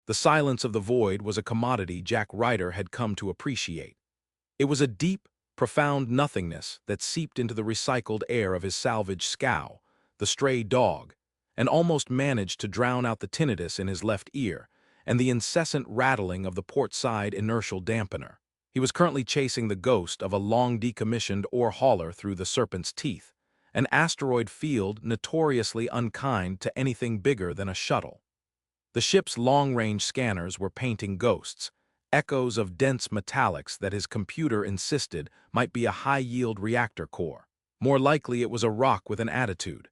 The silence of the void was a commodity Jack Ryder had come to appreciate. It was a deep, profound nothingness that seeped into the recycled air of his salvage scow, the stray dog, and almost managed to drown out the tinnitus in his left ear and the incessant rattling of the port-side inertial dampener. He was currently chasing the ghost of a long-decommissioned ore hauler through the Serpent's Teeth, an asteroid field notoriously unkind to anything bigger than a shuttle. The ship's long-range scanners were painting ghosts, echoes of dense metallics that his computer insisted might be a high-yield reactor core. More likely it was a rock with an attitude.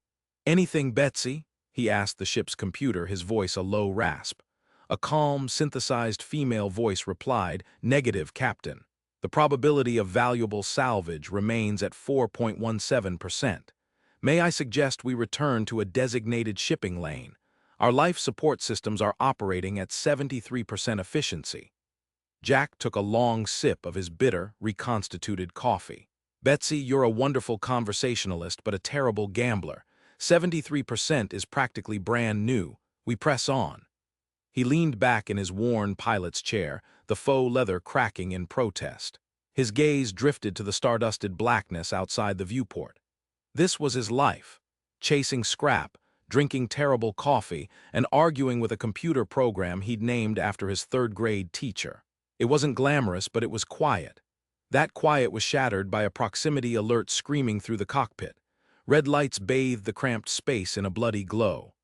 "Anything, Betsy?" he asked the ship's computer, his voice a low rasp. A calm, synthesized female voice replied, "Negative, Captain. The probability of valuable salvage remains at 4.17%. May I suggest we return to a designated shipping lane? Our life support systems are operating at 73% efficiency." Jack took a long sip of his bitter, reconstituted coffee. "Betsy, you're a wonderful conversationalist but a terrible gambler. 73% is practically brand new. We press on." He leaned back in his worn pilot's chair, the faux leather cracking in protest. His gaze drifted to the stardusted blackness outside the viewport. This was his life, chasing scrap, drinking terrible coffee, and arguing with a computer program he'd named after his third-grade teacher. It wasn't glamorous, but it was quiet. That quiet was shattered by a proximity alert screaming through the cockpit. Red lights bathed the cramped space in a bloody glow.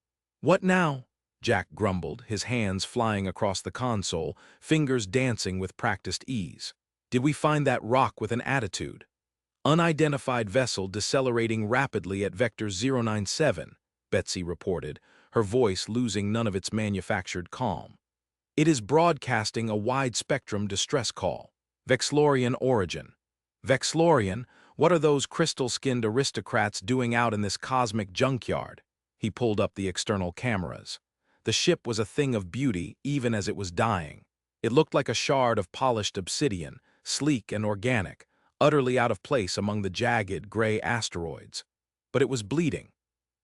"What now?" Jack grumbled, his hands flying across the console, fingers dancing with practiced ease. "Did we find that rock with an attitude?" "Unidentified vessel decelerating rapidly at vector 097, Betsy reported, her voice losing none of its manufactured calm. "It is broadcasting a wide-spectrum distress call. Vexlorian origin." "Vexlorian? What are those crystal-skinned aristocrats doing out in this cosmic junkyard?" He pulled up the external cameras. The ship was a thing of beauty even as it was dying. It looked like a shard of polished obsidian, sleek and organic, utterly out of place among the jagged, gray asteroids. But it was bleeding.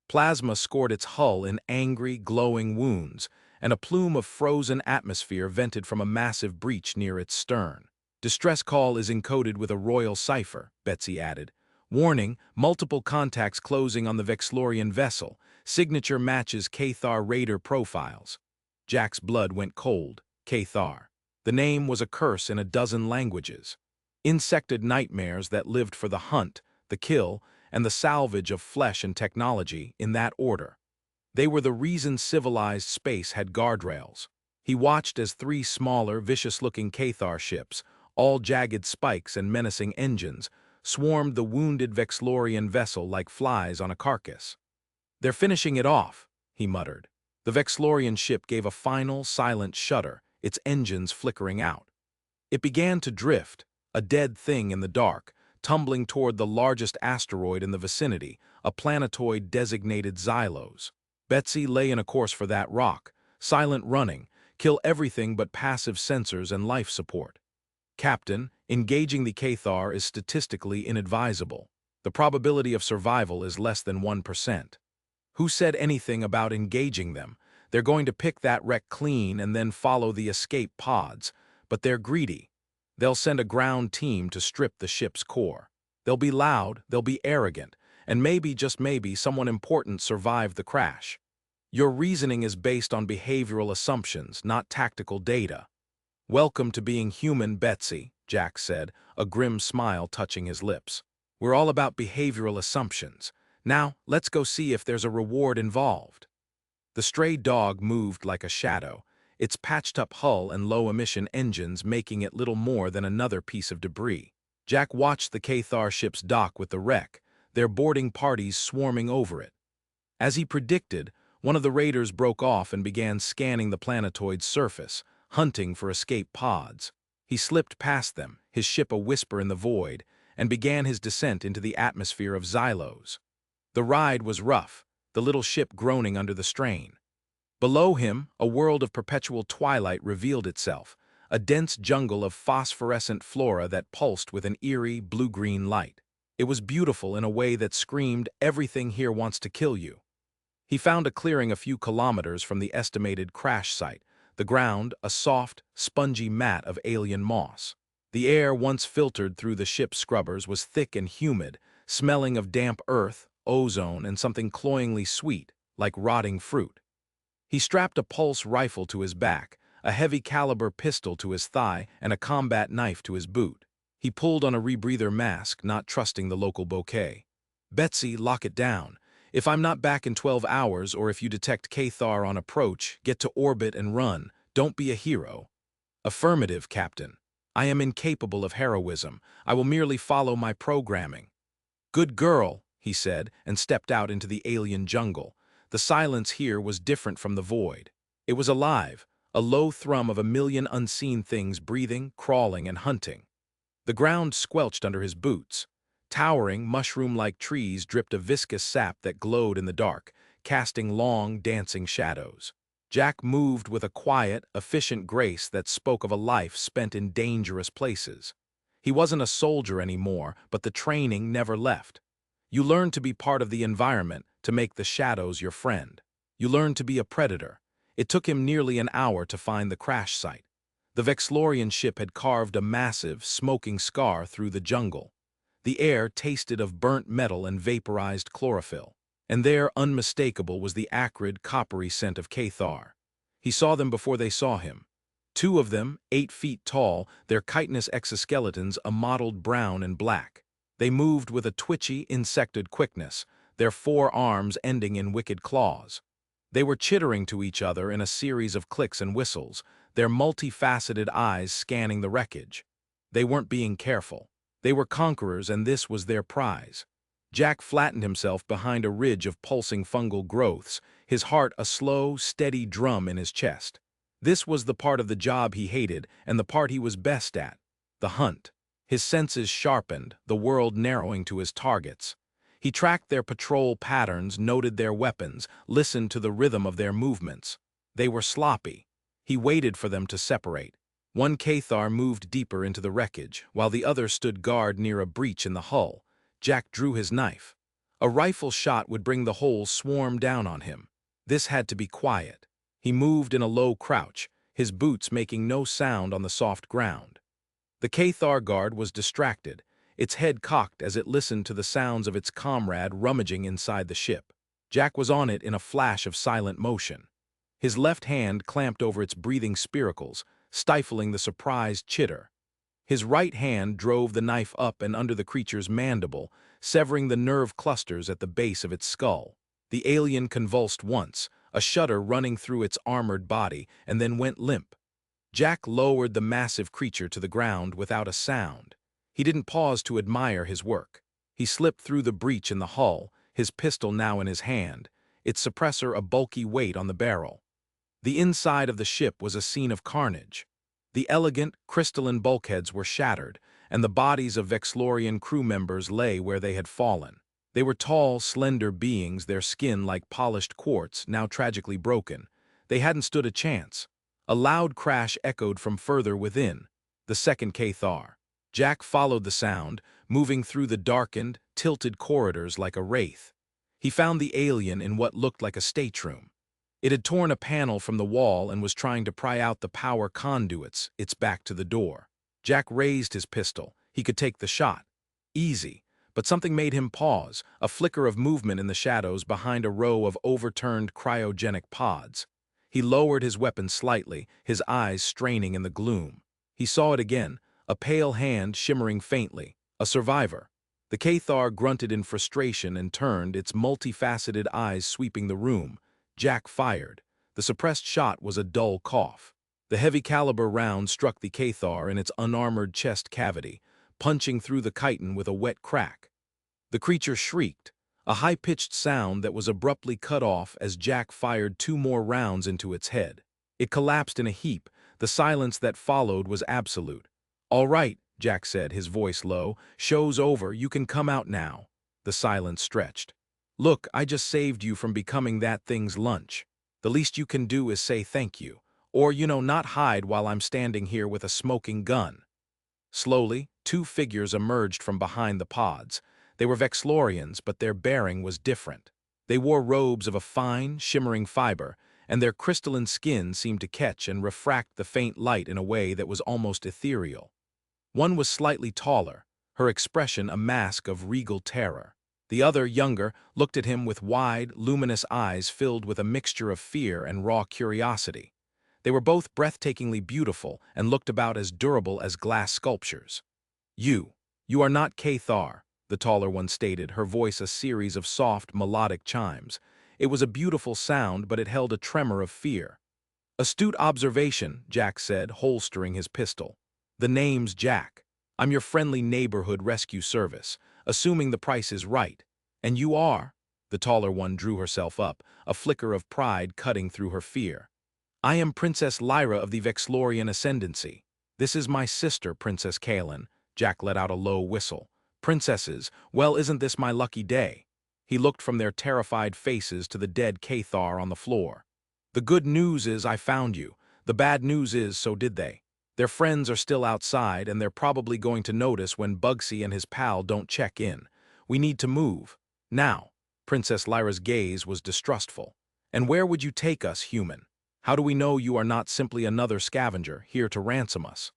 Plasma scored its hull in angry, glowing wounds, and a plume of frozen atmosphere vented from a massive breach near its stern. "Distress call is encoded with a royal cipher," Betsy added. "Warning, multiple contacts closing on the Vexlorian vessel. Signature matches Cathar raider profiles." Jack's blood went cold. Cathar. The name was a curse in a dozen languages. Insected nightmares that lived for the hunt, the kill, and the salvage of flesh and technology, in that order. They were the reason civilized space had guardrails. He watched as three smaller, vicious-looking Cathar ships, all jagged spikes and menacing engines, swarmed the wounded Vexlorian vessel like flies on a carcass. "They're finishing it off," he muttered. The Vexlorian ship gave a final, silent shudder, its engines flickering out. It began to drift, a dead thing in the dark, tumbling toward the largest asteroid in the vicinity, a planetoid designated Xylos. Betsy lay in a course for that rock, silent running, kill everything but passive sensors and life support. "Captain, engaging the Cathar is statistically inadvisable. The probability of survival is less than 1%. "Who said anything about engaging them? They're going to pick that wreck clean and then follow the escape pods, but they're greedy. They'll send a ground team to strip the ship's core. They'll be loud, they'll be arrogant, and maybe, just maybe, someone important survived the crash. Your reasoning is based on behavioral assumptions, not tactical data." "Welcome to being human, Betsy," Jack said, a grim smile touching his lips. "We're all about behavioral assumptions. Now, let's go see if there's a reward involved." The stray dog moved like a shadow, its patched-up hull and low-emission engines making it little more than another piece of debris. Jack watched the Cathar ships dock with the wreck, their boarding parties swarming over it. As he predicted, one of the raiders broke off and began scanning the planetoid's surface, hunting for escape pods. He slipped past them, his ship a whisper in the void, and began his descent into the atmosphere of Xylos. The ride was rough, the little ship groaning under the strain. Below him, a world of perpetual twilight revealed itself, a dense jungle of phosphorescent flora that pulsed with an eerie, blue-green light. It was beautiful in a way that screamed, "Everything here wants to kill you." He found a clearing a few kilometers from the estimated crash site, The ground, a soft, spongy mat of alien moss. The air, once filtered through the ship's scrubbers, was thick and humid, smelling of damp earth, ozone, and something cloyingly sweet, like rotting fruit. He strapped a pulse rifle to his back, a heavy-caliber pistol to his thigh, and a combat knife to his boot. He pulled on a rebreather mask, not trusting the local bouquet. "Betsy, lock it down. If I'm not back in 12 hours, or if you detect Cathar on approach, get to orbit and run. Don't be a hero." "Affirmative, Captain. I am incapable of heroism. I will merely follow my programming." "Good girl," he said, and stepped out into the alien jungle. The silence here was different from the void. It was alive, a low thrum of a million unseen things breathing, crawling, and hunting. The ground squelched under his boots. Towering, mushroom-like trees dripped a viscous sap that glowed in the dark, casting long, dancing shadows. Jack moved with a quiet, efficient grace that spoke of a life spent in dangerous places. He wasn't a soldier anymore, but the training never left. You learn to be part of the environment, to make the shadows your friend. You learn to be a predator. It took him nearly an hour to find the crash site. The Vexlorian ship had carved a massive, smoking scar through the jungle. The air tasted of burnt metal and vaporized chlorophyll. And there, unmistakable, was the acrid, coppery scent of Cathar. He saw them before they saw him. Two of them, 8 feet tall, their chitinous exoskeletons a mottled brown and black. They moved with a twitchy, insected quickness, their 4 arms ending in wicked claws. They were chittering to each other in a series of clicks and whistles, their multifaceted eyes scanning the wreckage. They weren't being careful. They were conquerors, and this was their prize. Jack flattened himself behind a ridge of pulsing fungal growths, his heart a slow, steady drum in his chest. This was the part of the job he hated and the part he was best at, the hunt. His senses sharpened, the world narrowing to his targets. He tracked their patrol patterns, noted their weapons, listened to the rhythm of their movements. They were sloppy. He waited for them to separate. One Cathar moved deeper into the wreckage, while the other stood guard near a breach in the hull. Jack drew his knife. A rifle shot would bring the whole swarm down on him. This had to be quiet. He moved in a low crouch, his boots making no sound on the soft ground. The Cathar guard was distracted, its head cocked as it listened to the sounds of its comrade rummaging inside the ship. Jack was on it in a flash of silent motion. His left hand clamped over its breathing spiracles, stifling the surprised chitter. His right hand drove the knife up and under the creature's mandible, severing the nerve clusters at the base of its skull. The alien convulsed once, a shudder running through its armored body, and then went limp. Jack lowered the massive creature to the ground without a sound. He didn't pause to admire his work. He slipped through the breach in the hull, his pistol now in his hand, its suppressor a bulky weight on the barrel. The inside of the ship was a scene of carnage. The elegant, crystalline bulkheads were shattered, and the bodies of Vexlorian crew members lay where they had fallen. They were tall, slender beings, their skin like polished quartz, now tragically broken. They hadn't stood a chance. A loud crash echoed from further within, the second Cathar. Jack followed the sound, moving through the darkened, tilted corridors like a wraith. He found the alien in what looked like a stateroom. It had torn a panel from the wall and was trying to pry out the power conduits, its back to the door. Jack raised his pistol. He could take the shot. Easy. But something made him pause, a flicker of movement in the shadows behind a row of overturned cryogenic pods. He lowered his weapon slightly, his eyes straining in the gloom. He saw it again, a pale hand shimmering faintly, a survivor. The Cathar grunted in frustration and turned, its multifaceted eyes sweeping the room. Jack fired. The suppressed shot was a dull cough. The heavy-caliber round struck the Cathar in its unarmored chest cavity, punching through the chitin with a wet crack. The creature shrieked, a high-pitched sound that was abruptly cut off as Jack fired 2 more rounds into its head. It collapsed in a heap. The silence that followed was absolute. "All right," Jack said, his voice low. "Show's over. You can come out now." The silence stretched. "Look, I just saved you from becoming that thing's lunch. The least you can do is say thank you. Or, not hide while I'm standing here with a smoking gun." Slowly, 2 figures emerged from behind the pods. They were Vexlorians, but their bearing was different. They wore robes of a fine, shimmering fiber, and their crystalline skin seemed to catch and refract the faint light in a way that was almost ethereal. One was slightly taller, her expression a mask of regal terror. The other, younger, looked at him with wide, luminous eyes filled with a mixture of fear and raw curiosity. They were both breathtakingly beautiful and looked about as durable as glass sculptures. You are not Cathar, the taller one stated, her voice a series of soft, melodic chimes. It was a beautiful sound, but it held a tremor of fear. Astute observation, Jack said, holstering his pistol. The name's Jack. I'm your friendly neighborhood rescue service, assuming the price is right. And you are? The taller one drew herself up, a flicker of pride cutting through her fear. I am Princess Lyra of the Vexlorian Ascendancy. This is my sister, Princess Kaelin. Jack let out a low whistle. Princesses, well, isn't this my lucky day? He looked from their terrified faces to the dead Cathar on the floor. The good news is I found you. The bad news is so did they. Their friends are still outside, and they're probably going to notice when Bugsy and his pal don't check in. We need to move. Now. Princess Lyra's gaze was distrustful. And where would you take us, human? How do we know you are not simply another scavenger, here to ransom us?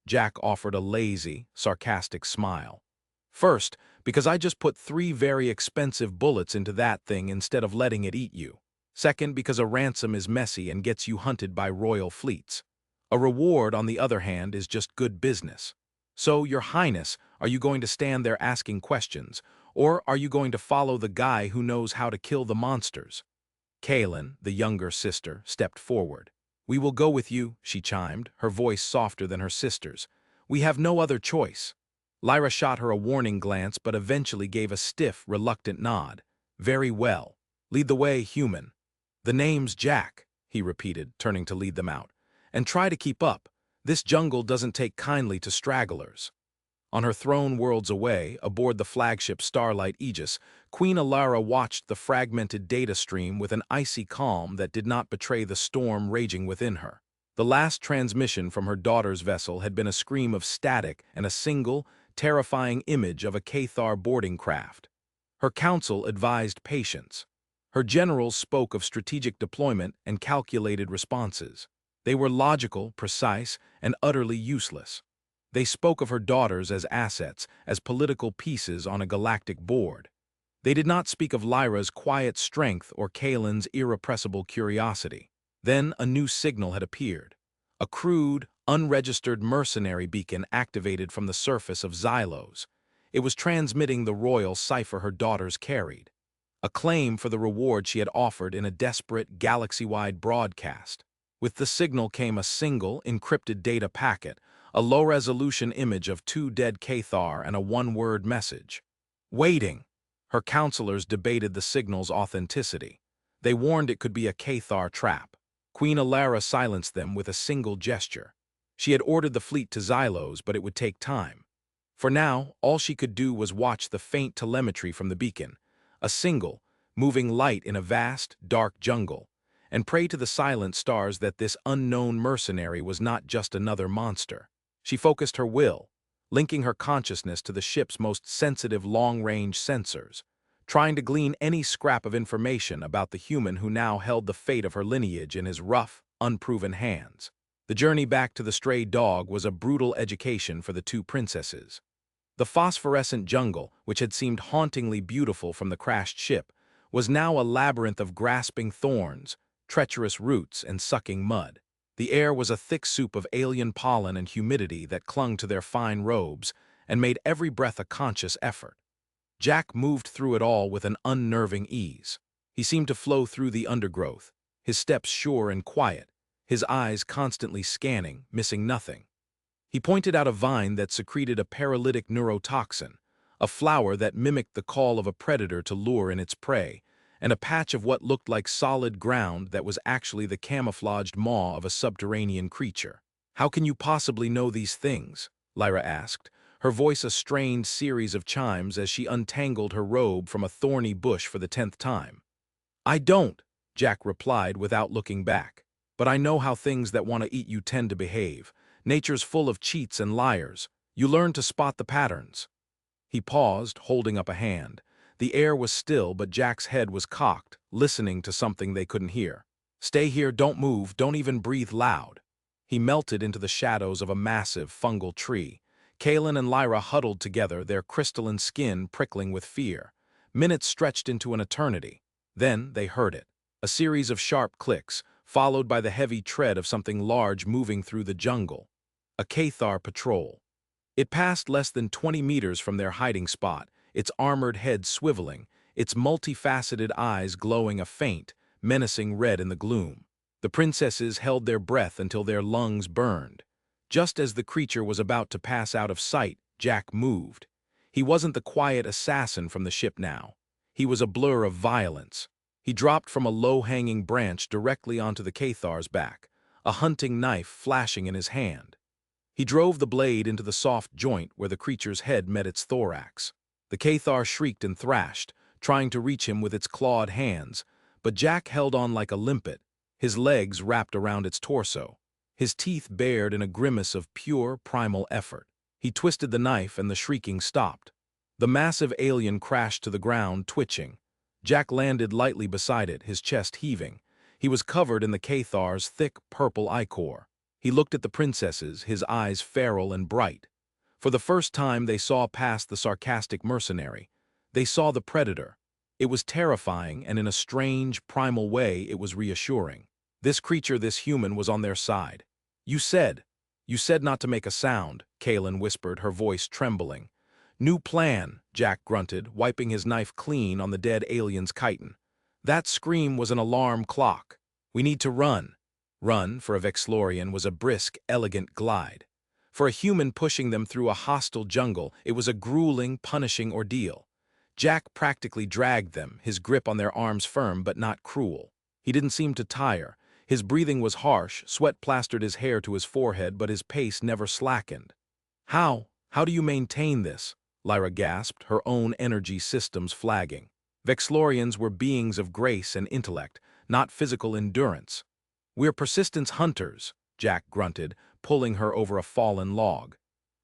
Jack offered a lazy, sarcastic smile. First, because I just put 3 very expensive bullets into that thing instead of letting it eat you. Second, because a ransom is messy and gets you hunted by royal fleets. A reward, on the other hand, is just good business. So, Your Highness, are you going to stand there asking questions, or are you going to follow the guy who knows how to kill the monsters? Kaelin, the younger sister, stepped forward. We will go with you, she chimed, her voice softer than her sister's. We have no other choice. Lyra shot her a warning glance but eventually gave a stiff, reluctant nod. Very well. Lead the way, human. The name's Jack, he repeated, turning to lead them out. And try to keep up. This jungle doesn't take kindly to stragglers. On her throne worlds away, aboard the flagship Starlight Aegis, Queen Alara watched the fragmented data stream with an icy calm that did not betray the storm raging within her. The last transmission from her daughter's vessel had been a scream of static and a single, terrifying image of a Cathar boarding craft. Her council advised patience. Her generals spoke of strategic deployment and calculated responses. They were logical, precise, and utterly useless. They spoke of her daughters as assets, as political pieces on a galactic board. They did not speak of Lyra's quiet strength or Kaelin's irrepressible curiosity. Then a new signal had appeared. A crude, unregistered mercenary beacon activated from the surface of Xylos. It was transmitting the royal cipher her daughters carried. A claim for the reward she had offered in a desperate, galaxy-wide broadcast. With the signal came a single, encrypted data packet, a low-resolution image of 2 dead Cathar and a one-word message. Waiting. Her counselors debated the signal's authenticity. They warned it could be a Cathar trap. Queen Alara silenced them with a single gesture. She had ordered the fleet to Xylos, but it would take time. For now, all she could do was watch the faint telemetry from the beacon, a single, moving light in a vast, dark jungle, and pray to the silent stars that this unknown mercenary was not just another monster. She focused her will, linking her consciousness to the ship's most sensitive long-range sensors, trying to glean any scrap of information about the human who now held the fate of her lineage in his rough, unproven hands. The journey back to the stray dog was a brutal education for the 2 princesses. The phosphorescent jungle, which had seemed hauntingly beautiful from the crashed ship, was now a labyrinth of grasping thorns, treacherous roots, and sucking mud. The air was a thick soup of alien pollen and humidity that clung to their fine robes and made every breath a conscious effort. Jack moved through it all with an unnerving ease. He seemed to flow through the undergrowth, his steps sure and quiet, his eyes constantly scanning, missing nothing. He pointed out a vine that secreted a paralytic neurotoxin, a flower that mimicked the call of a predator to lure in its prey, and a patch of what looked like solid ground that was actually the camouflaged maw of a subterranean creature. How can you possibly know these things? Lyra asked, her voice a strained series of chimes as she untangled her robe from a thorny bush for the 10th time. I don't, Jack replied without looking back. But I know how things that want to eat you tend to behave. Nature's full of cheats and liars. You learn to spot the patterns. He paused, holding up a hand. The air was still, but Jack's head was cocked, listening to something they couldn't hear. Stay here, don't move, don't even breathe loud. He melted into the shadows of a massive fungal tree. Kalen and Lyra huddled together, their crystalline skin prickling with fear. Minutes stretched into an eternity. Then they heard it. A series of sharp clicks, followed by the heavy tread of something large moving through the jungle. A Cathar patrol. It passed less than 20 meters from their hiding spot, its armored head swiveling, its multifaceted eyes glowing a faint, menacing red in the gloom. The princesses held their breath until their lungs burned. Just as the creature was about to pass out of sight, Jack moved. He wasn't the quiet assassin from the ship now. He was a blur of violence. He dropped from a low-hanging branch directly onto the Cathar's back, a hunting knife flashing in his hand. He drove the blade into the soft joint where the creature's head met its thorax. The Cathar shrieked and thrashed, trying to reach him with its clawed hands, but Jack held on like a limpet, his legs wrapped around its torso, his teeth bared in a grimace of pure, primal effort. He twisted the knife and the shrieking stopped. The massive alien crashed to the ground, twitching. Jack landed lightly beside it, his chest heaving. He was covered in the Cathar's thick, purple ichor. He looked at the princesses, his eyes feral and bright. For the first time they saw past the sarcastic mercenary. They saw the predator. It was terrifying, and in a strange, primal way it was reassuring. This creature, this human, was on their side. You said not to make a sound," Kalen whispered, her voice trembling. "New plan," Jack grunted, wiping his knife clean on the dead alien's chitin. "That scream was an alarm clock. We need to run." Run, for a Vexlorian, was a brisk, elegant glide. For a human pushing them through a hostile jungle, it was a grueling, punishing ordeal. Jack practically dragged them, his grip on their arms firm but not cruel. He didn't seem to tire. His breathing was harsh, sweat plastered his hair to his forehead, but his pace never slackened. How do you maintain this?" Lyra gasped, her own energy systems flagging. Vexlorians were beings of grace and intellect, not physical endurance. "We're persistence hunters," Jack grunted, pulling her over a fallen log.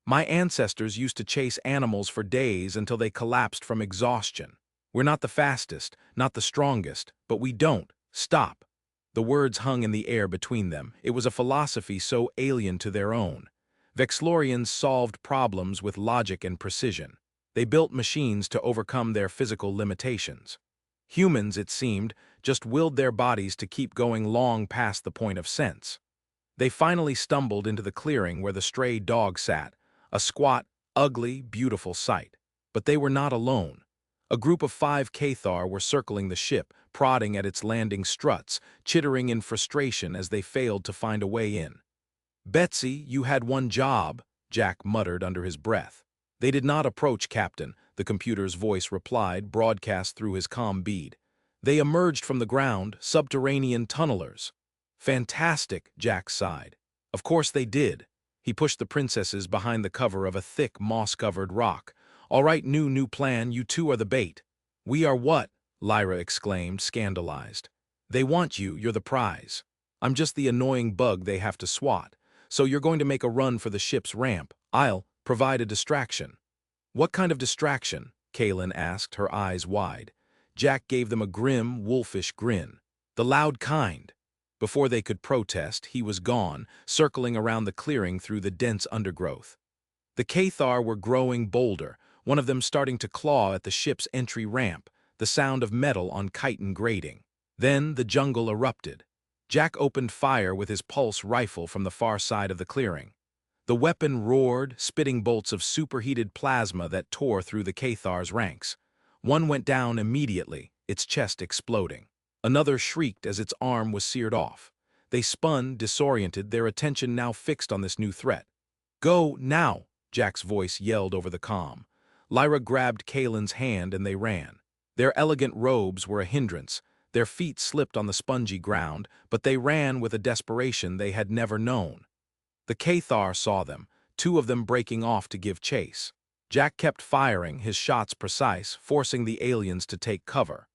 "My ancestors used to chase animals for days until they collapsed from exhaustion. We're not the fastest, not the strongest, but we don't stop." The words hung in the air between them. It was a philosophy so alien to their own. Vexlorians solved problems with logic and precision. They built machines to overcome their physical limitations. Humans, it seemed, just willed their bodies to keep going long past the point of sense. They finally stumbled into the clearing where the stray dog sat, a squat, ugly, beautiful sight. But they were not alone. A group of 5 Cathar were circling the ship, prodding at its landing struts, chittering in frustration as they failed to find a way in. "Betsy, you had one job," Jack muttered under his breath. "They did not approach, Captain," the computer's voice replied, broadcast through his comm bead. "They emerged from the ground, subterranean tunnelers." "Fantastic," Jack sighed. "Of course they did." He pushed the princesses behind the cover of a thick, moss-covered rock. "All right, new plan, you two are the bait." "We are what?" Lyra exclaimed, scandalized. "They want you, you're the prize. I'm just the annoying bug they have to swat. So you're going to make a run for the ship's ramp. I'll provide a distraction." "What kind of distraction?" Kalen asked, her eyes wide. Jack gave them a grim, wolfish grin. "The loud kind." Before they could protest, he was gone, circling around the clearing through the dense undergrowth. The Cathar were growing bolder, one of them starting to claw at the ship's entry ramp, the sound of metal on chitin grating. Then the jungle erupted. Jack opened fire with his pulse rifle from the far side of the clearing. The weapon roared, spitting bolts of superheated plasma that tore through the Cathar's ranks. One went down immediately, its chest exploding. Another shrieked as its arm was seared off. They spun, disoriented, their attention now fixed on this new threat. "Go, now!" Jack's voice yelled over the comm. Lyra grabbed Kalen's hand and they ran. Their elegant robes were a hindrance. Their feet slipped on the spongy ground, but they ran with a desperation they had never known. The Cathar saw them, 2 of them breaking off to give chase. Jack kept firing, his shots precise, forcing the aliens to take cover.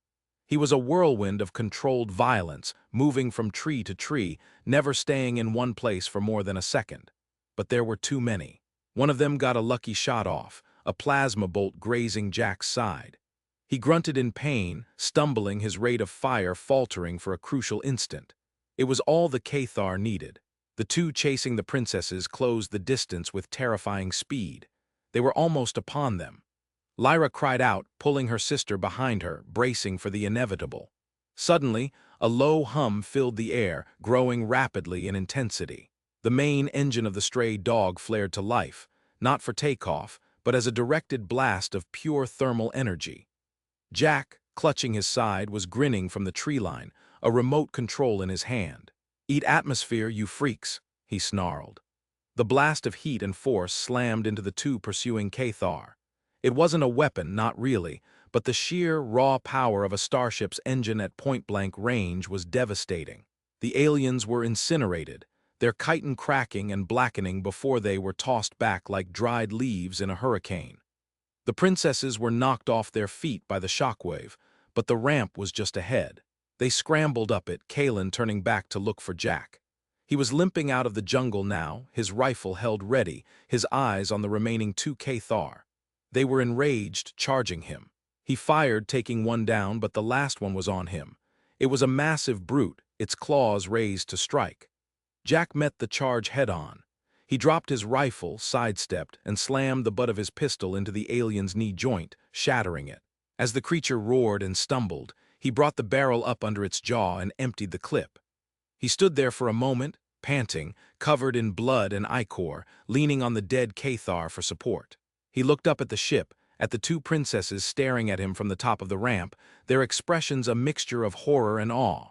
He was a whirlwind of controlled violence, moving from tree to tree, never staying in one place for more than a second. But there were too many. One of them got a lucky shot off, a plasma bolt grazing Jack's side. He grunted in pain, stumbling, his rate of fire faltering for a crucial instant. It was all the Cathar needed. The two chasing the princesses closed the distance with terrifying speed. They were almost upon them. Lyra cried out, pulling her sister behind her, bracing for the inevitable. Suddenly, a low hum filled the air, growing rapidly in intensity. The main engine of the stray dog flared to life, not for takeoff, but as a directed blast of pure thermal energy. Jack, clutching his side, was grinning from the tree line, a remote control in his hand. "Eat atmosphere, you freaks," he snarled. The blast of heat and force slammed into the two pursuing Cathar. It wasn't a weapon, not really, but the sheer, raw power of a starship's engine at point-blank range was devastating. The aliens were incinerated, their chitin cracking and blackening before they were tossed back like dried leaves in a hurricane. The princesses were knocked off their feet by the shockwave, but the ramp was just ahead. They scrambled up it, Kalen turning back to look for Jack. He was limping out of the jungle now, his rifle held ready, his eyes on the remaining two Cathar. They were enraged, charging him. He fired, taking one down, but the last one was on him. It was a massive brute, its claws raised to strike. Jack met the charge head-on. He dropped his rifle, sidestepped, and slammed the butt of his pistol into the alien's knee joint, shattering it. As the creature roared and stumbled, he brought the barrel up under its jaw and emptied the clip. He stood there for a moment, panting, covered in blood and ichor, leaning on the dead Cathar for support. He looked up at the ship, at the two princesses staring at him from the top of the ramp, their expressions a mixture of horror and awe.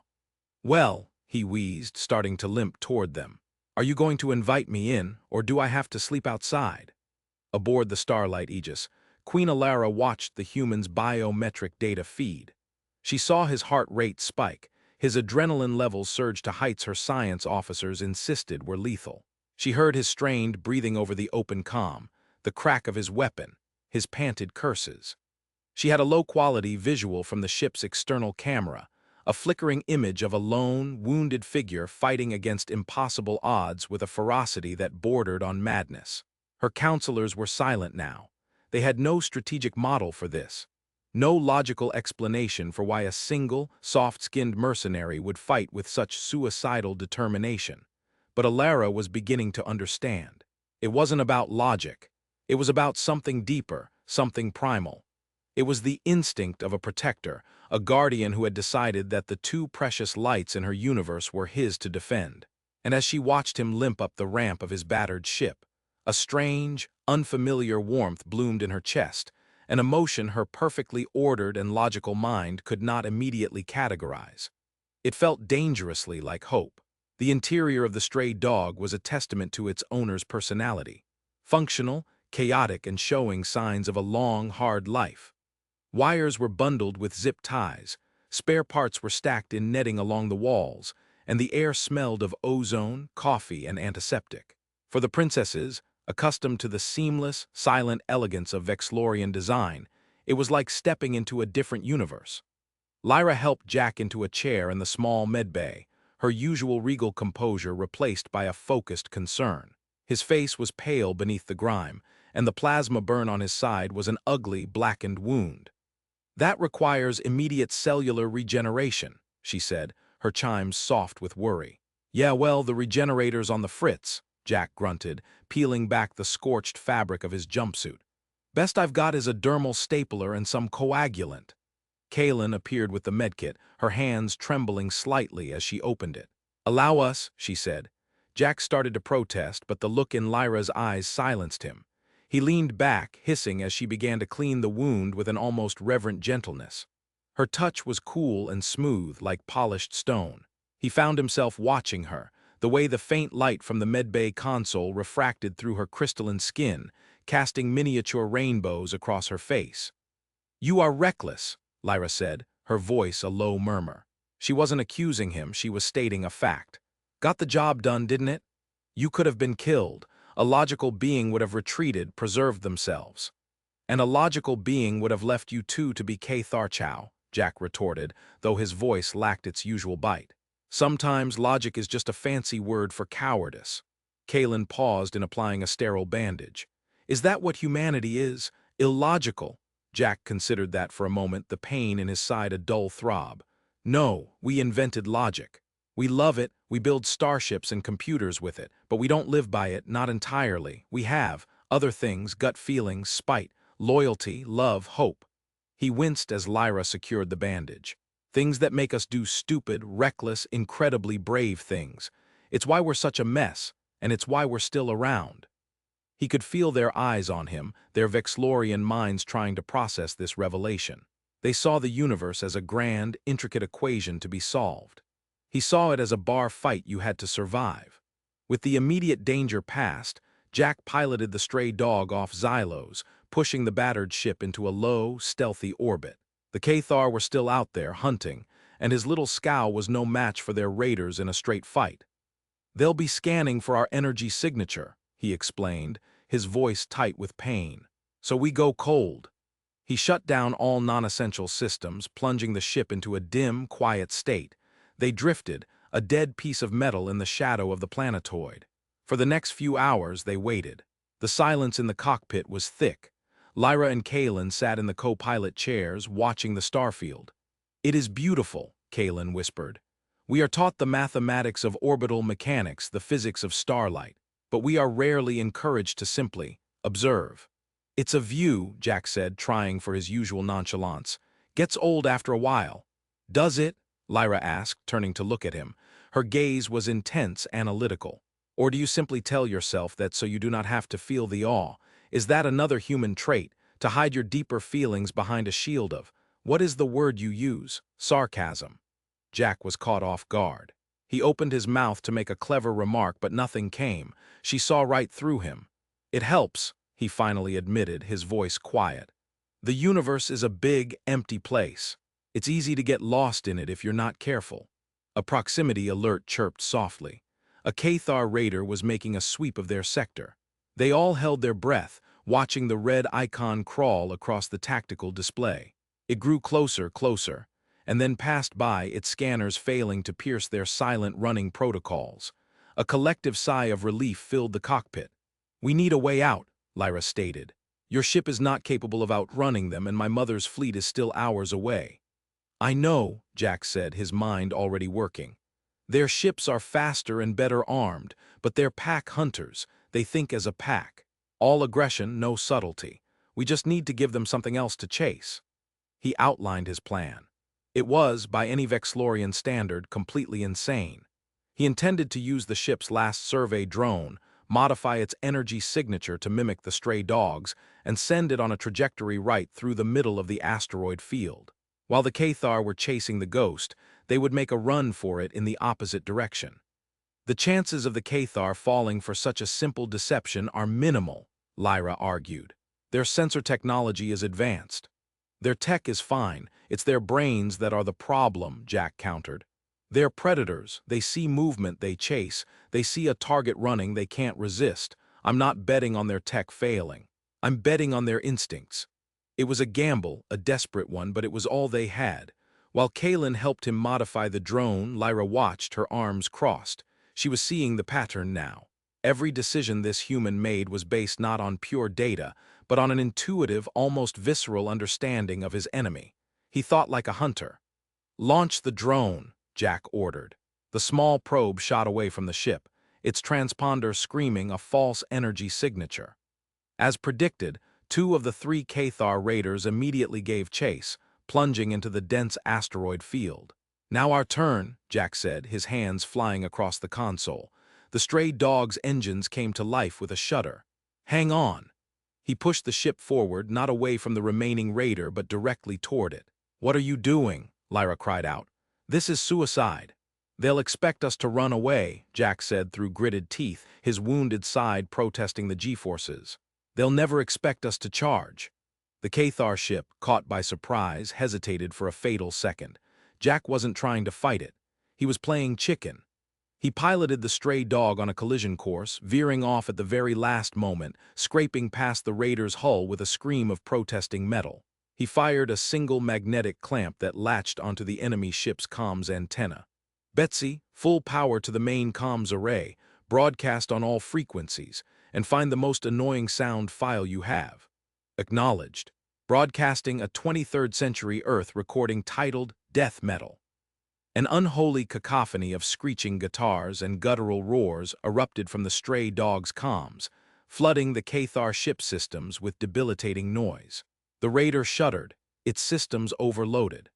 "Well," he wheezed, starting to limp toward them, "are you going to invite me in, or do I have to sleep outside?" Aboard the Starlight Aegis, Queen Alara watched the human's biometric data feed. She saw his heart rate spike, his adrenaline levels surge to heights her science officers insisted were lethal. She heard his strained breathing over the open comm, the crack of his weapon, his panted curses. She had a low-quality visual from the ship's external camera, a flickering image of a lone, wounded figure fighting against impossible odds with a ferocity that bordered on madness. Her counselors were silent now. They had no strategic model for this, no logical explanation for why a single, soft-skinned mercenary would fight with such suicidal determination. But Alara was beginning to understand. It wasn't about logic. It was about something deeper, something primal. It was the instinct of a protector, a guardian who had decided that the two precious lights in her universe were his to defend. And as she watched him limp up the ramp of his battered ship, a strange, unfamiliar warmth bloomed in her chest, an emotion her perfectly ordered and logical mind could not immediately categorize. It felt dangerously like hope. The interior of the stray dog was a testament to its owner's personality, functional, chaotic, and showing signs of a long, hard life. Wires were bundled with zip ties, spare parts were stacked in netting along the walls, and the air smelled of ozone, coffee, and antiseptic. For the princesses, accustomed to the seamless, silent elegance of Vexlorian design, it was like stepping into a different universe. Lyra helped Jack into a chair in the small medbay, her usual regal composure replaced by a focused concern. His face was pale beneath the grime, and the plasma burn on his side was an ugly, blackened wound. "That requires immediate cellular regeneration," she said, her chimes soft with worry. "Yeah, well, the regenerator's on the fritz," Jack grunted, peeling back the scorched fabric of his jumpsuit. "Best I've got is a dermal stapler and some coagulant." Kaylin appeared with the medkit, her hands trembling slightly as she opened it. "Allow us," she said. Jack started to protest, but the look in Lyra's eyes silenced him. He leaned back, hissing as she began to clean the wound with an almost reverent gentleness. Her touch was cool and smooth, like polished stone. He found himself watching her, the way the faint light from the medbay console refracted through her crystalline skin, casting miniature rainbows across her face. "You are reckless," Lyra said, her voice a low murmur. She wasn't accusing him, she was stating a fact. "Got the job done, didn't it? You could have been killed. A logical being would have retreated, preserved themselves. And a logical being would have left you two to be Cathar Chow," Jack retorted, though his voice lacked its usual bite. "Sometimes logic is just a fancy word for cowardice." Kaylin paused in applying a sterile bandage. "Is that what humanity is? Illogical?" Jack considered that for a moment, the pain in his side a dull throb. "No, we invented logic. We love it, we build starships and computers with it, but we don't live by it, not entirely. We have other things, gut feelings, spite, loyalty, love, hope. He winced as Lyra secured the bandage. Things that make us do stupid, reckless, incredibly brave things. It's why we're such a mess, and it's why we're still around. He could feel their eyes on him, their Vexlorian minds trying to process this revelation. They saw the universe as a grand, intricate equation to be solved. He saw it as a bar fight you had to survive. With the immediate danger past, Jack piloted the stray dog off Xylos, pushing the battered ship into a low, stealthy orbit. The Cathar were still out there, hunting, and his little scow was no match for their raiders in a straight fight. "They'll be scanning for our energy signature," he explained, his voice tight with pain. "So we go cold." He shut down all non-essential systems, plunging the ship into a dim, quiet state. They drifted, a dead piece of metal in the shadow of the planetoid. For the next few hours, they waited. The silence in the cockpit was thick. Lyra and Kalen sat in the co-pilot chairs, watching the starfield. "It is beautiful," Kalen whispered. "We are taught the mathematics of orbital mechanics, the physics of starlight, but we are rarely encouraged to simply observe." "It's a view," Jack said, trying for his usual nonchalance. "Gets old after a while." "Does it?" Lyra asked, turning to look at him. Her gaze was intense, analytical. "Or do you simply tell yourself that so you do not have to feel the awe? Is that another human trait, to hide your deeper feelings behind a shield of, what is the word you use, sarcasm?" Jack was caught off guard. He opened his mouth to make a clever remark, but nothing came. She saw right through him. "It helps," he finally admitted, his voice quiet. "The universe is a big, empty place. It's easy to get lost in it if you're not careful." A proximity alert chirped softly. A Cathar raider was making a sweep of their sector. They all held their breath, watching the red icon crawl across the tactical display. It grew closer, closer, and then passed by, its scanners failing to pierce their silent running protocols. A collective sigh of relief filled the cockpit. "We need a way out," Lyra stated. "Your ship is not capable of outrunning them, and my mother's fleet is still hours away." "I know," Jack said, his mind already working. "Their ships are faster and better armed, but they're pack hunters. They think as a pack. All aggression, no subtlety. We just need to give them something else to chase." He outlined his plan. It was, by any Vexlorian standard, completely insane. He intended to use the ship's last survey drone, modify its energy signature to mimic the stray dogs, and send it on a trajectory right through the middle of the asteroid field. While the Cathar were chasing the ghost, they would make a run for it in the opposite direction. "The chances of the Cathar falling for such a simple deception are minimal," Lyra argued. "Their sensor technology is advanced." "Their tech is fine, it's their brains that are the problem," Jack countered. "They're predators, they see movement, they chase, they see a target running they can't resist. I'm not betting on their tech failing. I'm betting on their instincts." It was a gamble, a desperate one, but it was all they had. While Kalen helped him modify the drone, Lyra watched, her arms crossed. She was seeing the pattern now. Every decision this human made was based not on pure data, but on an intuitive, almost visceral understanding of his enemy. He thought like a hunter. "Launch the drone," Jack ordered. The small probe shot away from the ship, its transponder screaming a false energy signature. As predicted, two of the three Cathar raiders immediately gave chase, plunging into the dense asteroid field. "Now our turn," Jack said, his hands flying across the console. The stray dog's engines came to life with a shudder. "Hang on." He pushed the ship forward, not away from the remaining raider, but directly toward it. "What are you doing?" Lyra cried out. "This is suicide." "They'll expect us to run away," Jack said through gritted teeth, his wounded side protesting the G-forces. "They'll never expect us to charge." The Cathar ship, caught by surprise, hesitated for a fatal second. Jack wasn't trying to fight it. He was playing chicken. He piloted the stray dog on a collision course, veering off at the very last moment, scraping past the raider's hull with a scream of protesting metal. He fired a single magnetic clamp that latched onto the enemy ship's comms antenna. "Betsy, full power to the main comms array, broadcast on all frequencies, and find the most annoying sound file you have." "Acknowledged." "Broadcasting a 23rd century Earth recording titled Death Metal." An unholy cacophony of screeching guitars and guttural roars erupted from the stray dog's comms, flooding the Cathar ship systems with debilitating noise. The raider shuddered, its systems overloaded.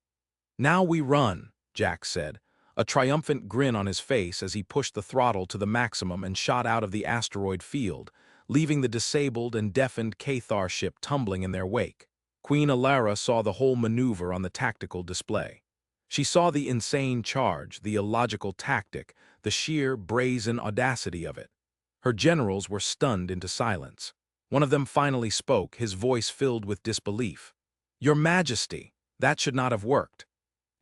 "Now we run," Jack said, a triumphant grin on his face as he pushed the throttle to the maximum and shot out of the asteroid field, leaving the disabled and deafened Cathar ship tumbling in their wake. Queen Alara saw the whole maneuver on the tactical display. She saw the insane charge, the illogical tactic, the sheer, brazen audacity of it. Her generals were stunned into silence. One of them finally spoke, his voice filled with disbelief. "Your Majesty, that should not have worked."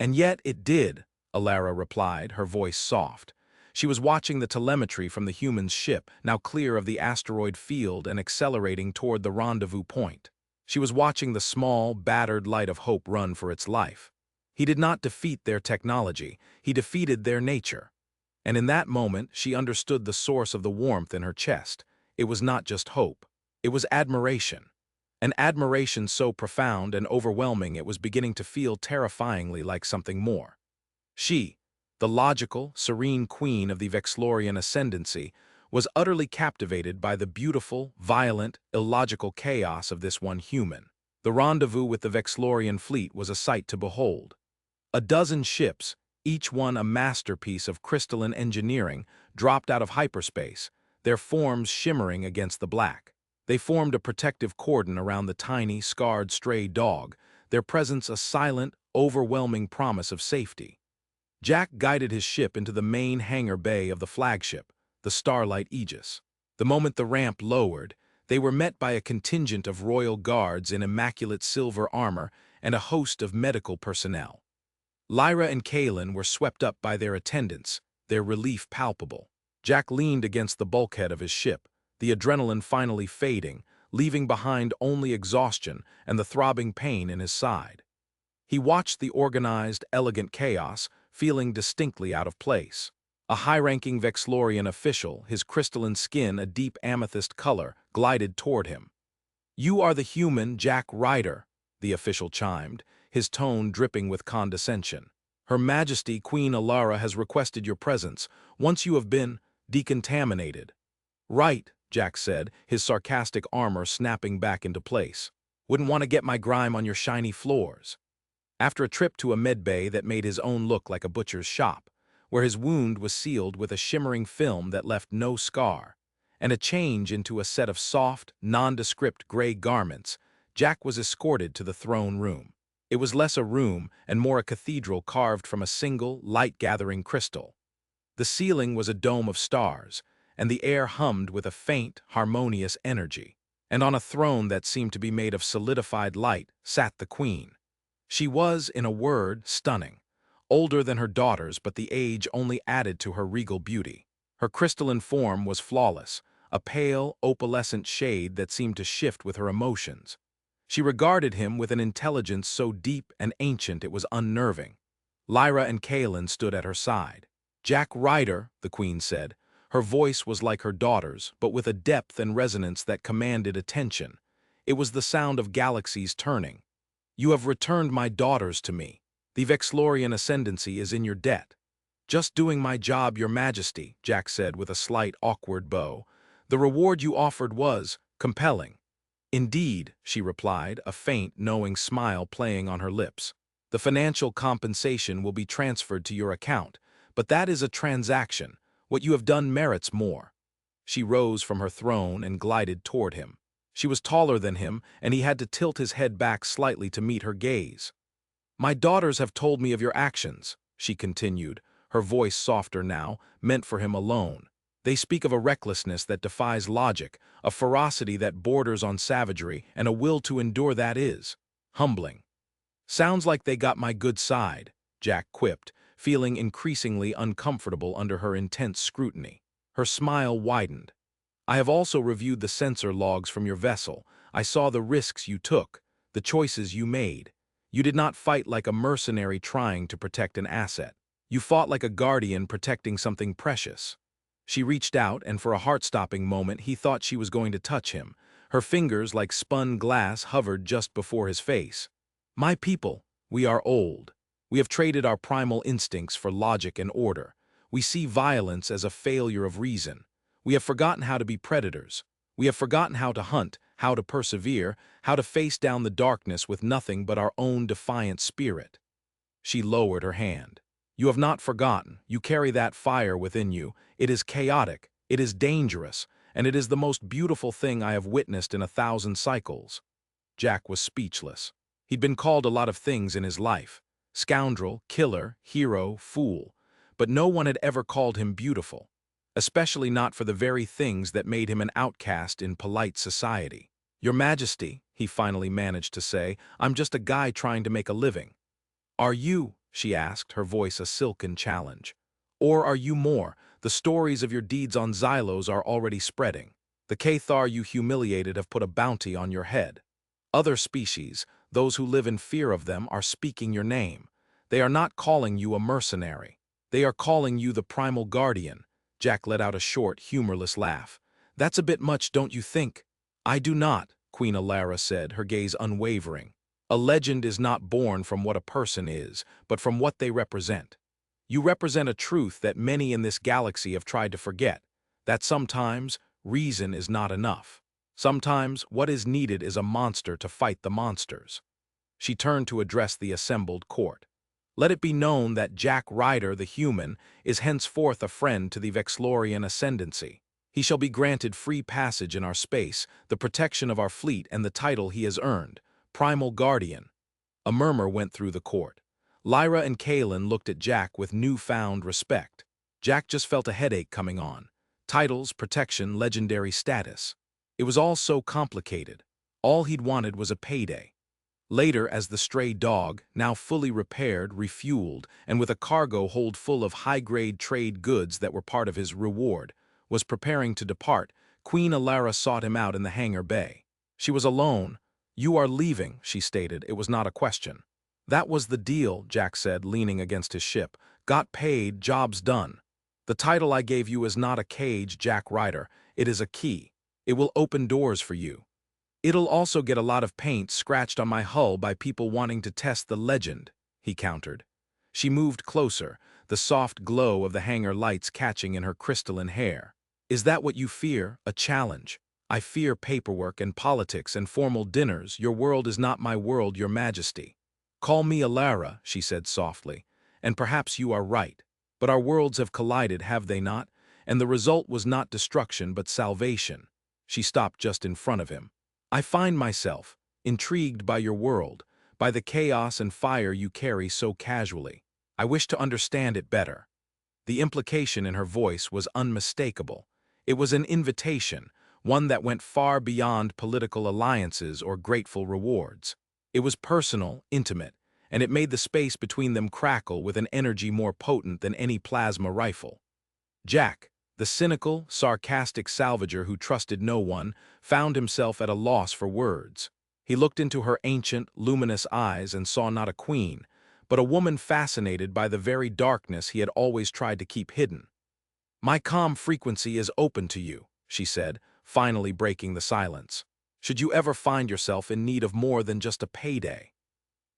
"And yet it did," Alara replied, her voice soft. She was watching the telemetry from the human's ship, now clear of the asteroid field and accelerating toward the rendezvous point. She was watching the small, battered light of hope run for its life. He did not defeat their technology, he defeated their nature. And in that moment, she understood the source of the warmth in her chest. It was not just hope. It was admiration. An admiration so profound and overwhelming it was beginning to feel terrifyingly like something more. She, the logical, serene queen of the Vexlorian ascendancy, was utterly captivated by the beautiful, violent, illogical chaos of this one human. The rendezvous with the Vexlorian fleet was a sight to behold. A dozen ships, each one a masterpiece of crystalline engineering, dropped out of hyperspace, their forms shimmering against the black. They formed a protective cordon around the tiny, scarred stray dog, their presence a silent, overwhelming promise of safety. Jack guided his ship into the main hangar bay of the flagship, the Starlight Aegis. The moment the ramp lowered, they were met by a contingent of royal guards in immaculate silver armor and a host of medical personnel. Lyra and Kalen were swept up by their attendants, their relief palpable. Jack leaned against the bulkhead of his ship, the adrenaline finally fading, leaving behind only exhaustion and the throbbing pain in his side. He watched the organized, elegant chaos, feeling distinctly out of place. A high-ranking Vexlorian official, his crystalline skin a deep amethyst color, glided toward him. "You are the human Jack Ryder," the official chimed, his tone dripping with condescension. "Her Majesty Queen Alara has requested your presence, once you have been decontaminated." "Right," Jack said, his sarcastic armor snapping back into place. "Wouldn't want to get my grime on your shiny floors." After a trip to a medbay that made his own look like a butcher's shop, where his wound was sealed with a shimmering film that left no scar, and a change into a set of soft, nondescript gray garments, Jack was escorted to the throne room. It was less a room and more a cathedral carved from a single, light-gathering crystal. The ceiling was a dome of stars, and the air hummed with a faint, harmonious energy. And on a throne that seemed to be made of solidified light sat the queen. She was, in a word, stunning. Older than her daughters, but the age only added to her regal beauty. Her crystalline form was flawless, a pale, opalescent shade that seemed to shift with her emotions. She regarded him with an intelligence so deep and ancient it was unnerving. Lyra and Kalen stood at her side. "Jack Ryder," the queen said. Her voice was like her daughter's, but with a depth and resonance that commanded attention. It was the sound of galaxies turning. "You have returned my daughters to me. The Vexlorian ascendancy is in your debt." "Just doing my job, Your Majesty," Jack said with a slight, awkward bow. "The reward you offered was compelling." "Indeed," she replied, a faint, knowing smile playing on her lips. "The financial compensation will be transferred to your account, but that is a transaction. What you have done merits more." She rose from her throne and glided toward him. She was taller than him, and he had to tilt his head back slightly to meet her gaze. "My daughters have told me of your actions," she continued, her voice softer now, meant for him alone. "They speak of a recklessness that defies logic, a ferocity that borders on savagery, and a will to endure that is humbling." "Sounds like they got my good side," Jack quipped, feeling increasingly uncomfortable under her intense scrutiny. Her smile widened. "I have also reviewed the sensor logs from your vessel. I saw the risks you took, the choices you made. You did not fight like a mercenary trying to protect an asset. You fought like a guardian protecting something precious." She reached out, and for a heart-stopping moment he thought she was going to touch him. Her fingers, like spun glass, hovered just before his face. "My people, we are old. We have traded our primal instincts for logic and order. We see violence as a failure of reason. We have forgotten how to be predators. We have forgotten how to hunt, how to persevere, how to face down the darkness with nothing but our own defiant spirit. She lowered her hand. You have not forgotten. You carry that fire within you. It is chaotic. It is dangerous. And it is the most beautiful thing I have witnessed in 1,000 cycles. Jack was speechless. He'd been called a lot of things in his life. Scoundrel, killer, hero, fool. But no one had ever called him beautiful. Especially not for the very things that made him an outcast in polite society. Your Majesty, he finally managed to say, I'm just a guy trying to make a living. Are you, she asked, her voice a silken challenge. Or are you more? The stories of your deeds on Xylos are already spreading. The Cathar you humiliated have put a bounty on your head. Other species, those who live in fear of them, are speaking your name. They are not calling you a mercenary. They are calling you the primal guardian. Jack let out a short, humorless laugh. That's a bit much, don't you think? I do not, Queen Alara said, her gaze unwavering. A legend is not born from what a person is, but from what they represent. You represent a truth that many in this galaxy have tried to forget, that sometimes reason is not enough. Sometimes what is needed is a monster to fight the monsters. She turned to address the assembled court. Let it be known that Jack Ryder the human is henceforth a friend to the Vexlorian ascendancy. He shall be granted free passage in our space, the protection of our fleet, and the title he has earned, Primal Guardian. A murmur went through the court. Lyra and Kaelin looked at Jack with newfound respect. Jack just felt a headache coming on. Titles, protection, legendary status. It was all so complicated. All he'd wanted was a payday. Later, as the stray dog, now fully repaired, refueled, and with a cargo hold full of high-grade trade goods that were part of his reward, was preparing to depart, Queen Alara sought him out in the hangar bay. She was alone. You are leaving, she stated. It was not a question. That was the deal, Jack said, leaning against his ship. Got paid, job's done. The title I gave you is not a cage, Jack Ryder. It is a key. It will open doors for you. It'll also get a lot of paint scratched on my hull by people wanting to test the legend, he countered. She moved closer, the soft glow of the hangar lights catching in her crystalline hair. Is that what you fear, a challenge? I fear paperwork and politics and formal dinners. Your world is not my world, Your Majesty. Call me Alara, she said softly, and perhaps you are right. But our worlds have collided, have they not? And the result was not destruction but salvation. She stopped just in front of him. I find myself intrigued by your world, by the chaos and fire you carry so casually. I wish to understand it better. The implication in her voice was unmistakable. It was an invitation, one that went far beyond political alliances or grateful rewards. It was personal, intimate, and it made the space between them crackle with an energy more potent than any plasma rifle. Jack, the cynical, sarcastic salvager who trusted no one, found himself at a loss for words. He looked into her ancient, luminous eyes and saw not a queen, but a woman fascinated by the very darkness he had always tried to keep hidden. My calm frequency is open to you, she said, finally breaking the silence. Should you ever find yourself in need of more than just a payday?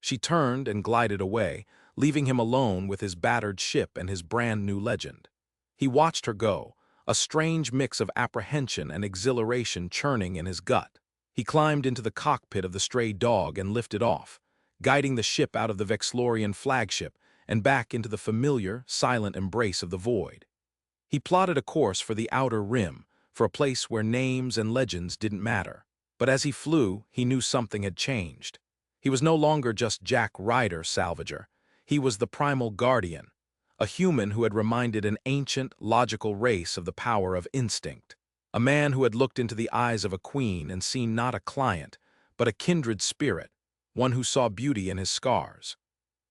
She turned and glided away, leaving him alone with his battered ship and his brand-new legend. He watched her go, a strange mix of apprehension and exhilaration churning in his gut. He climbed into the cockpit of the stray dog and lifted off, guiding the ship out of the Vexlorian flagship and back into the familiar, silent embrace of the void. He plotted a course for the outer rim, for a place where names and legends didn't matter. But as he flew, he knew something had changed. He was no longer just Jack Ryder, salvager. He was the primal guardian, a human who had reminded an ancient, logical race of the power of instinct. A man who had looked into the eyes of a queen and seen not a client, but a kindred spirit, one who saw beauty in his scars.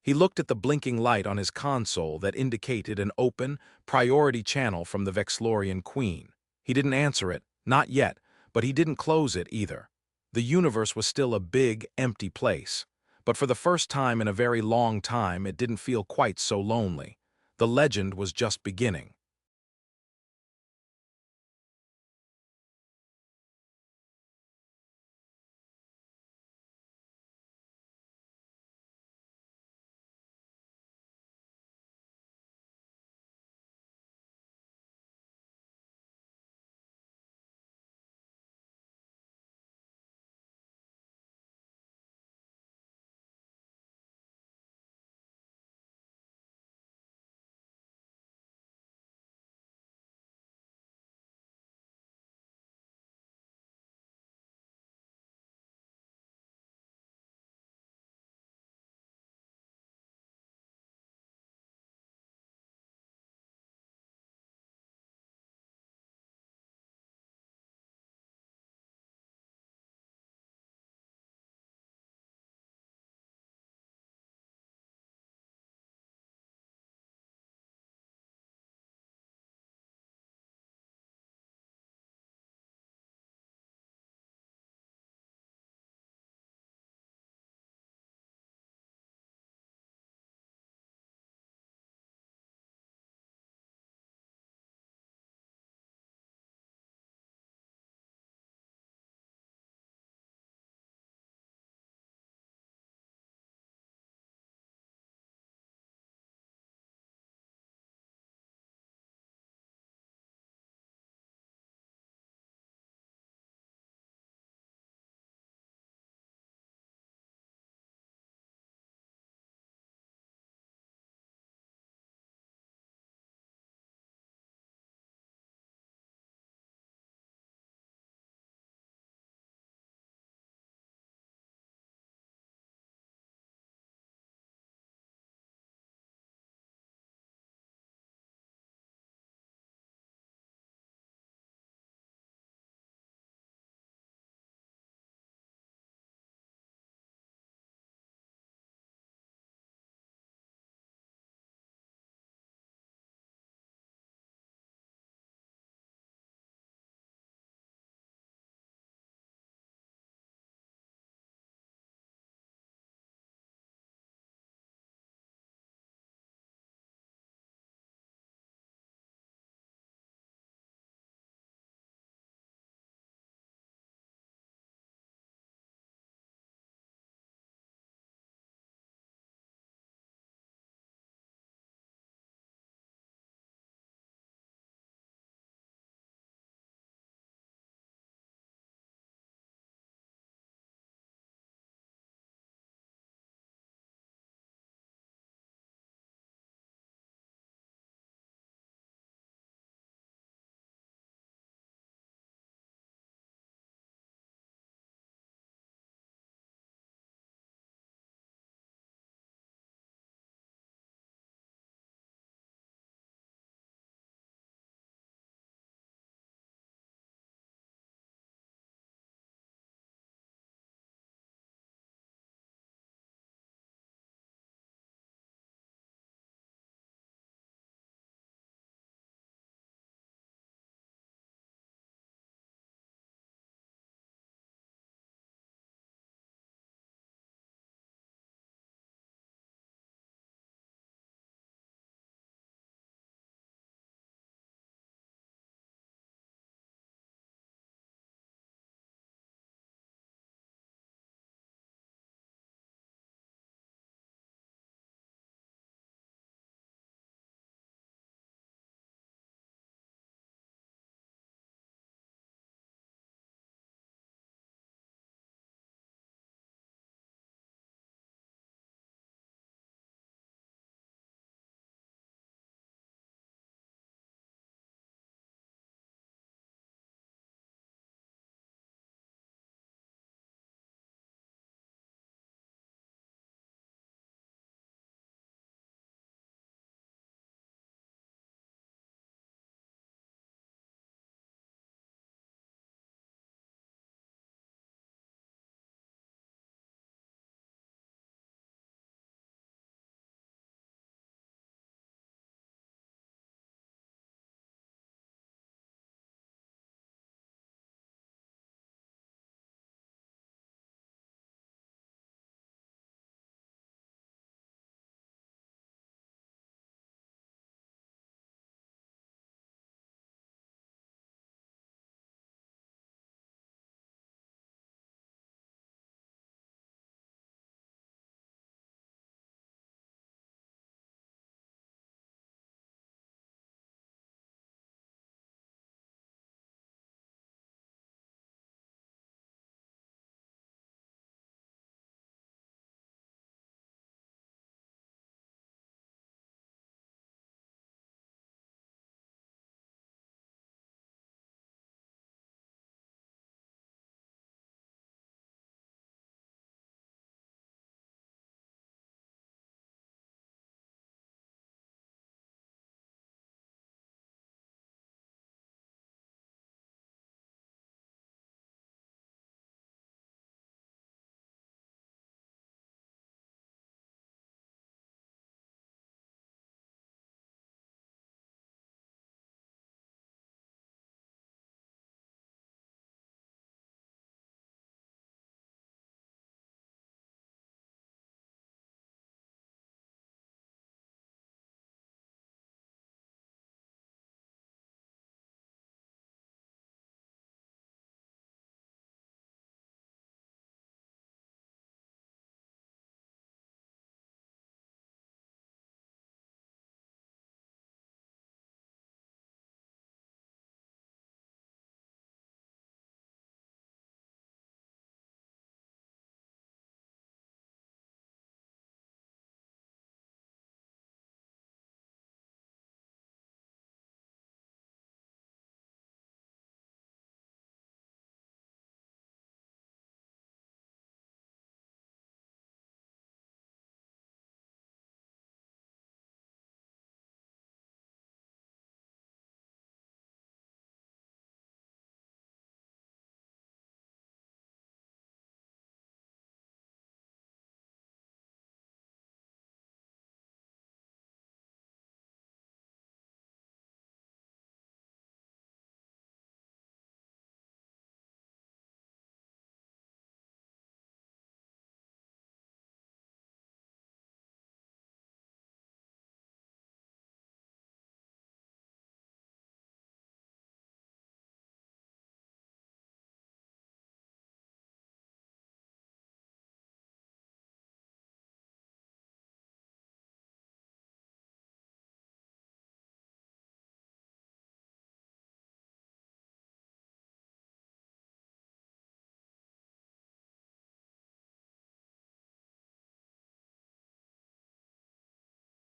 He looked at the blinking light on his console that indicated an open, priority channel from the Vexlorian queen. He didn't answer it, not yet, but he didn't close it either. The universe was still a big, empty place, but for the first time in a very long time it didn't feel quite so lonely. The legend was just beginning.